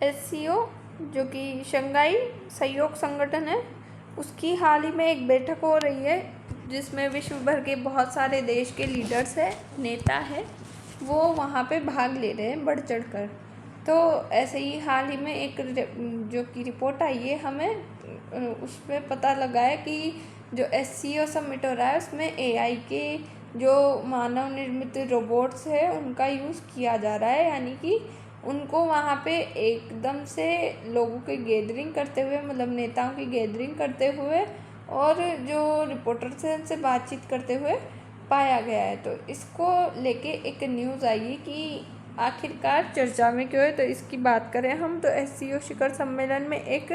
SCO जो कि Shanghai सहयोग संगठन है, उसकी हाल ही में एक बैठक हो रही है जिसमें विश्व भर के बहुत सारे देश के लीडर्स हैं, नेता हैं, वो वहाँ पे भाग ले रहे हैं बढ़ चढ़ कर। तो ऐसे ही हाल ही में एक जो कि रिपोर्ट आई है हमें, उसमें पता लगा है कि जो एससीओ समिट हो रहा है उसमें एआई के जो मानव निर्मित रोबोट्स है उनका यूज़ किया जा रहा है, यानी कि उनको वहाँ पे एकदम से लोगों की गैदरिंग करते हुए, मतलब नेताओं की गैदरिंग करते हुए और जो रिपोर्टर्स हैं उनसे बातचीत करते हुए पाया गया है। तो इसको लेके एक न्यूज़ आई है कि आखिरकार चर्चा में क्यों है। तो इसकी बात करें हम तो एससीओ शिखर सम्मेलन में एक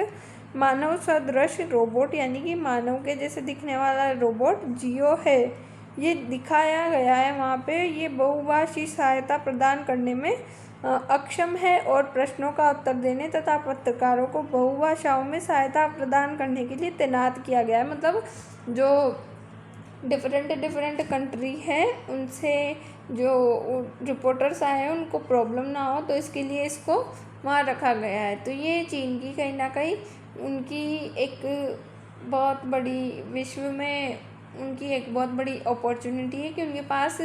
मानव सदृश रोबोट, यानी कि मानव के जैसे दिखने वाला रोबोट जियो है, ये दिखाया गया है वहाँ पे। ये बहुभाषी सहायता प्रदान करने में अक्षम है और प्रश्नों का उत्तर देने तथा पत्रकारों को बहुभाषाओं में सहायता प्रदान करने के लिए तैनात किया गया है। मतलब जो डिफरेंट कंट्री हैं उनसे जो रिपोर्टर्स आए हैं उनको प्रॉब्लम ना हो, तो इसके लिए इसको वहाँ रखा गया है। तो ये चीन की कहीं ना कहीं उनकी एक बहुत बड़ी विश्व में उनकी एक बहुत बड़ी अपॉर्चुनिटी है कि उनके पास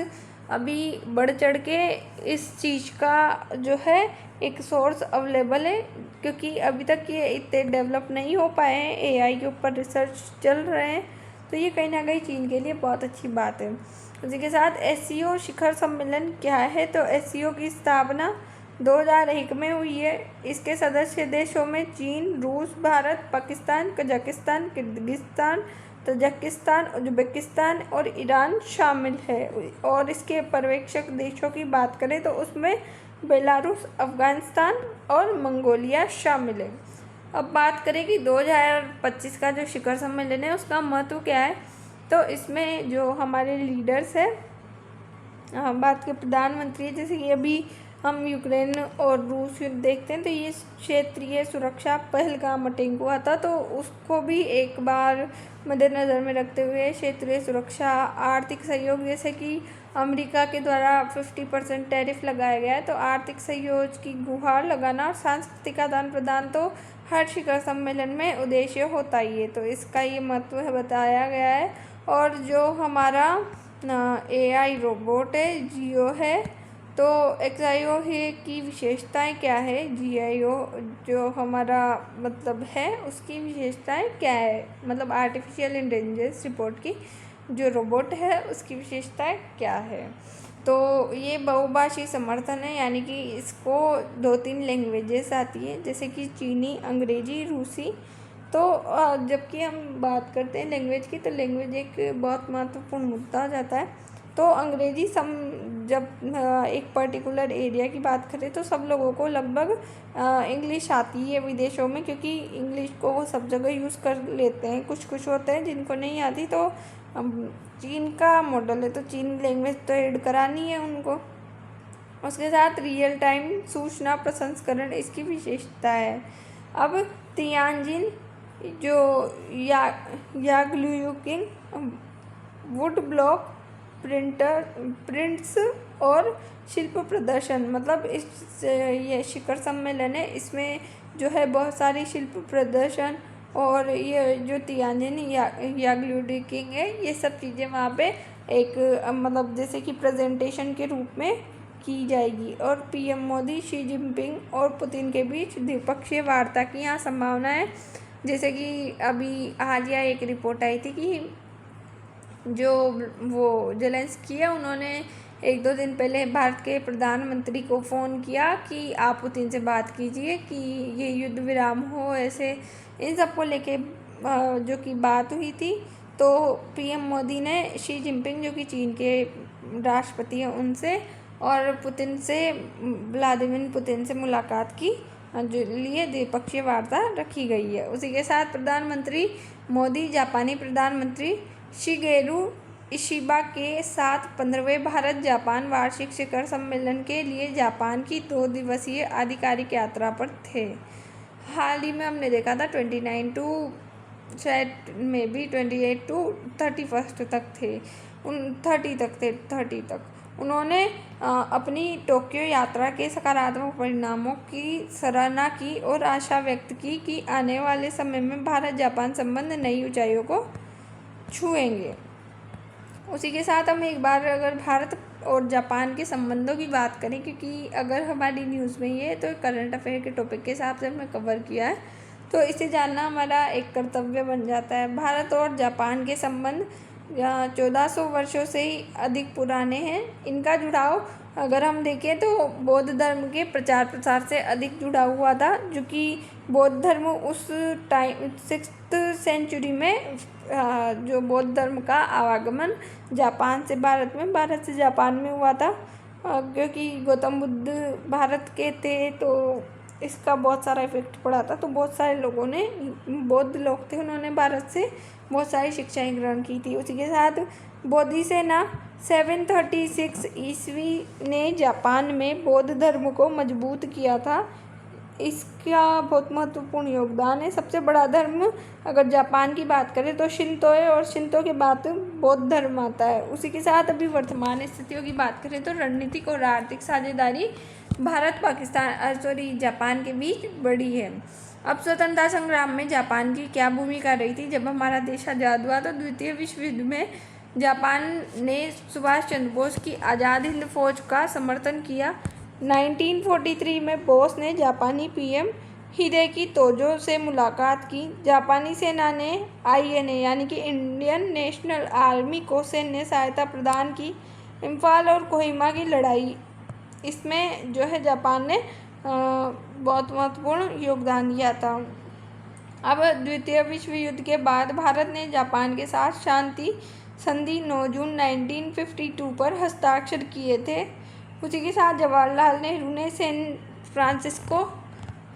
अभी बढ़ चढ़ के इस चीज़ का जो है एक सोर्स अवेलेबल है, क्योंकि अभी तक ये इतने डेवलप नहीं हो पाए हैं, एआई के ऊपर रिसर्च चल रहे हैं। तो ये कहीं ना कहीं चीन के लिए बहुत अच्छी बात है। उसी के साथ एससीओ शिखर सम्मेलन क्या है, तो एससीओ की स्थापना 2001 में हुई है। इसके सदस्य देशों में चीन, रूस, Bharat, Pakistan, Kazakhstan, Kyrgyzstan, Tajikistan, Uzbekistan और ईरान शामिल है। और इसके पर्यवेक्षक देशों की बात करें तो उसमें बेलारूस, अफ़गानिस्तान और मंगोलिया शामिल है। अब बात करें कि 2025 का जो शिखर सम्मेलन है उसका महत्व क्या है, तो इसमें जो हमारे लीडर्स हैं, बात के प्रधानमंत्री, जैसे कि अभी हम यूक्रेन और रूस युद्ध देखते हैं तो ये क्षेत्रीय सुरक्षा पहलगाम अटैक हुआ था, तो उसको भी एक बार मद्देनज़र में रखते हुए क्षेत्रीय सुरक्षा, आर्थिक सहयोग, जैसे कि अमेरिका के द्वारा 50% टैरिफ लगाया गया है, तो आर्थिक सहयोग की गुहार लगाना और सांस्कृतिक आदान प्रदान तो हर शिखर सम्मेलन में उद्देश्य होता ही है। तो इसका ये महत्व बताया गया है। और जो हमारा एआई रोबोट है जियो है, तो एक्सआईओ है की विशेषताएं क्या है, जीआईओ जो हमारा मतलब है उसकी विशेषताएं क्या है, मतलब आर्टिफिशियल इंटेलिजेंस रिपोर्ट की जो रोबोट है उसकी विशेषताएं क्या है। तो ये बहुभाषी समर्थन है, यानी कि इसको 2-3 लैंग्वेजेस आती है, जैसे कि चीनी, अंग्रेजी, रूसी। तो जबकि हम बात करते हैं लैंग्वेज की, तो लैंग्वेज एक बहुत महत्वपूर्ण मुद्दा हो जाता है। तो अंग्रेजी जब एक पर्टिकुलर एरिया की बात करें तो सब लोगों को लगभग इंग्लिश आती है विदेशों में, क्योंकि इंग्लिश को वो सब जगह यूज़ कर लेते हैं। कुछ होते हैं जिनको नहीं आती, तो चीन का मॉडल है तो चीन लैंग्वेज तो ऐड करानी है उनको। उसके साथ रियल टाइम सूचना प्रसंस्करण इसकी विशेषता है। अब तियानजिन जो याग्लुकिंग वुड ब्लॉक प्रिंट्स और शिल्प प्रदर्शन, मतलब इस ये शिखर सम्मेलन है, इसमें जो है बहुत सारी शिल्प प्रदर्शन और ये जो तियानजिन याग्लुकिंग है, ये सब चीज़ें वहाँ पे एक मतलब जैसे कि प्रेजेंटेशन के रूप में की जाएगी। और पीएम मोदी, शी जिनपिंग और पुतिन के बीच द्विपक्षीय वार्ता की यहाँ संभावना है। जैसे कि अभी हालिया एक रिपोर्ट आई थी कि जो वो जेलेंस्की है उन्होंने 1-2 दिन पहले भारत के प्रधानमंत्री को फ़ोन किया कि आप पुतिन से बात कीजिए कि ये युद्ध विराम हो, ऐसे इन सब को लेके जो कि बात हुई थी। तो पीएम मोदी ने शी जिनपिंग जो कि चीन के राष्ट्रपति हैं उनसे और पुतिन से, व्लादिमीर पुतिन से मुलाकात की, जो लिए द्विपक्षीय वार्ता रखी गई है। उसी के साथ प्रधानमंत्री मोदी जापानी प्रधानमंत्री शिगेरू इशिबा के साथ 15वें भारत जापान वार्षिक शिखर सम्मेलन के लिए जापान की 2 दिवसीय आधिकारिक यात्रा पर थे। हाल ही में हमने देखा था 29 टू शायद में भी 28 टू 31 तक थे, 30 तक थे, 30 तक। उन्होंने अपनी टोक्यो यात्रा के सकारात्मक परिणामों की सराहना की और आशा व्यक्त की कि आने वाले समय में भारत जापान संबंध नई ऊंचाइयों को छुएंगे। उसी के साथ हम एक बार अगर भारत और जापान के संबंधों की बात करें, क्योंकि अगर हमारी न्यूज़ में ये तो करंट अफेयर के टॉपिक के हिसाब से हमने कवर किया है, तो इसे जानना हमारा एक कर्तव्य बन जाता है। भारत और जापान के संबंध 1400 वर्षों से ही अधिक पुराने हैं। इनका जुड़ाव अगर हम देखें तो बौद्ध धर्म के प्रचार प्रसार से अधिक जुड़ा हुआ था, जो कि बौद्ध धर्म उस टाइम 6th सेंचुरी में जो बौद्ध धर्म का आवागमन जापान से भारत में, भारत से जापान में हुआ था, क्योंकि गौतम बुद्ध भारत के थे तो इसका बहुत सारा इफेक्ट पड़ा था। तो बहुत सारे लोगों ने, बौद्ध लोग थे, उन्होंने भारत से बहुत सारी शिक्षाएं ग्रहण की थी। उसी के साथ बोधि सेना 736 ईस्वी ने जापान में बौद्ध धर्म को मजबूत किया था। इसका बहुत महत्वपूर्ण योगदान है। सबसे बड़ा धर्म अगर जापान की बात करें तो शिंतो है, और शिंतो के बाद बौद्ध धर्म आता है। उसी के साथ अभी वर्तमान स्थितियों की बात करें तो रणनीतिक और आर्थिक साझेदारी भारत जापान के बीच बढ़ी है। अब स्वतंत्रता संग्राम में जापान की क्या भूमिका रही थी? जब हमारा देश आज़ाद हुआ तो द्वितीय विश्व युद्ध में जापान ने सुभाष चंद्र बोस की आज़ाद हिंद फौज का समर्थन किया। 1943 में बोस ने जापानी पीएम हिदेकी तोजो से मुलाकात की। जापानी सेना ने INA यानी कि इंडियन नेशनल आर्मी को सैन्य सहायता प्रदान की। इम्फाल और कोहिमा की लड़ाई, इसमें जो है जापान ने बहुत महत्वपूर्ण योगदान दिया था। अब द्वितीय विश्व युद्ध के बाद भारत ने जापान के साथ शांति संधि 9 जून 1952 पर हस्ताक्षर किए थे। उसी के साथ जवाहरलाल नेहरू ने सैन फ्रांसिस्को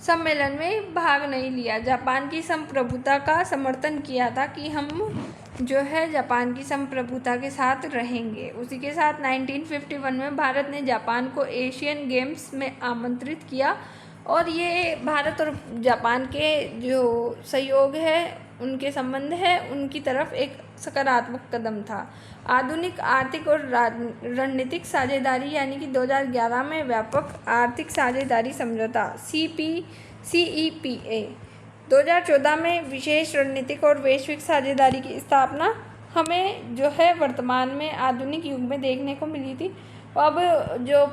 सम्मेलन में भाग नहीं लिया। जापान की संप्रभुता का समर्थन किया था कि हम जो है जापान की संप्रभुता के साथ रहेंगे। उसी के साथ 1951 में भारत ने जापान को एशियन गेम्स में आमंत्रित किया, और ये भारत और जापान के जो सहयोग है, उनके संबंध है, उनकी तरफ एक सकारात्मक कदम था। आधुनिक आर्थिक और रणनीतिक साझेदारी यानी कि 2011 में व्यापक आर्थिक साझेदारी समझौता CEPA, 2014 में विशेष रणनीतिक और वैश्विक साझेदारी की स्थापना हमें जो है वर्तमान में आधुनिक युग में देखने को मिली थी। अब जो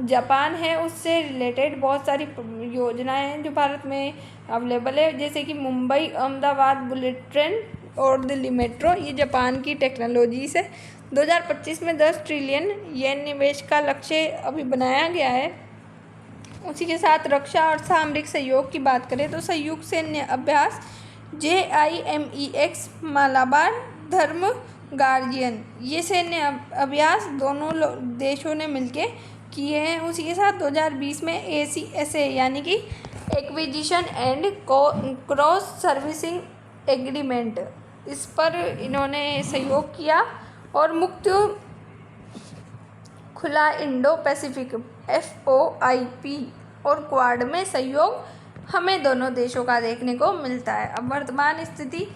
जापान है उससे रिलेटेड बहुत सारी योजनाएं हैं जो भारत में अवेलेबल है, जैसे कि मुंबई अहमदाबाद बुलेट ट्रेन और दिल्ली मेट्रो, ये जापान की टेक्नोलॉजी से 2025 में 10 ट्रिलियन येन निवेश का लक्ष्य अभी बनाया गया है। उसी के साथ रक्षा और सामरिक सहयोग की बात करें तो संयुक्त सैन्य अभ्यास JIMEX मालाबार धर्म गार्जियन, ये सैन्य अभ्यास दोनों देशों ने मिलकर किए हैं। उसी के साथ 2020 में ACSA यानी कि acquisition and cross servicing agreement, इस पर इन्होंने सहयोग किया, और मुक्त खुला इंडो पैसिफिक FOIP और क्वाड में सहयोग हमें दोनों देशों का देखने को मिलता है। अब वर्तमान स्थिति,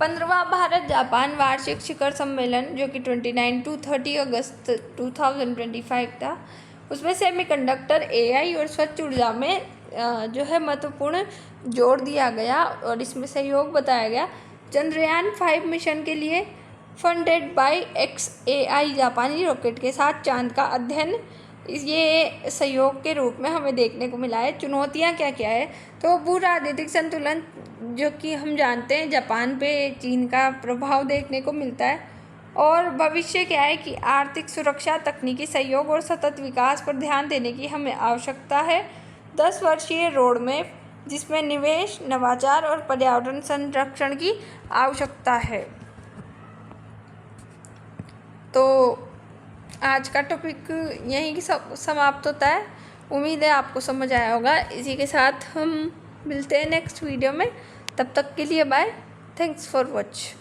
15वां भारत जापान वार्षिक शिखर सम्मेलन जो कि 29 to 30 अगस्त 2025 था, उसमें सेमीकंडक्टर, AI और स्वच्छ ऊर्जा में जो है महत्वपूर्ण जोर दिया गया, और इसमें सहयोग बताया गया। चंद्रयान 5 मिशन के लिए फंडेड बाय XAI जापानी रॉकेट के साथ चांद का अध्ययन, ये सहयोग के रूप में हमें देखने को मिला है। चुनौतियाँ क्या क्या है? तो भू राजनीतिक संतुलन, जो कि हम जानते हैं जापान पे चीन का प्रभाव देखने को मिलता है। और भविष्य क्या है कि आर्थिक सुरक्षा, तकनीकी सहयोग और सतत विकास पर ध्यान देने की हमें आवश्यकता है। 10 वर्षीय रोड मैप जिसमें निवेश, नवाचार और पर्यावरण संरक्षण की आवश्यकता है। तो आज का टॉपिक यहीं समाप्त होता है। उम्मीद है आपको समझ आया होगा। इसी के साथ हम मिलते हैं नेक्स्ट वीडियो में। तब तक के लिए बाय। Thanks for watch.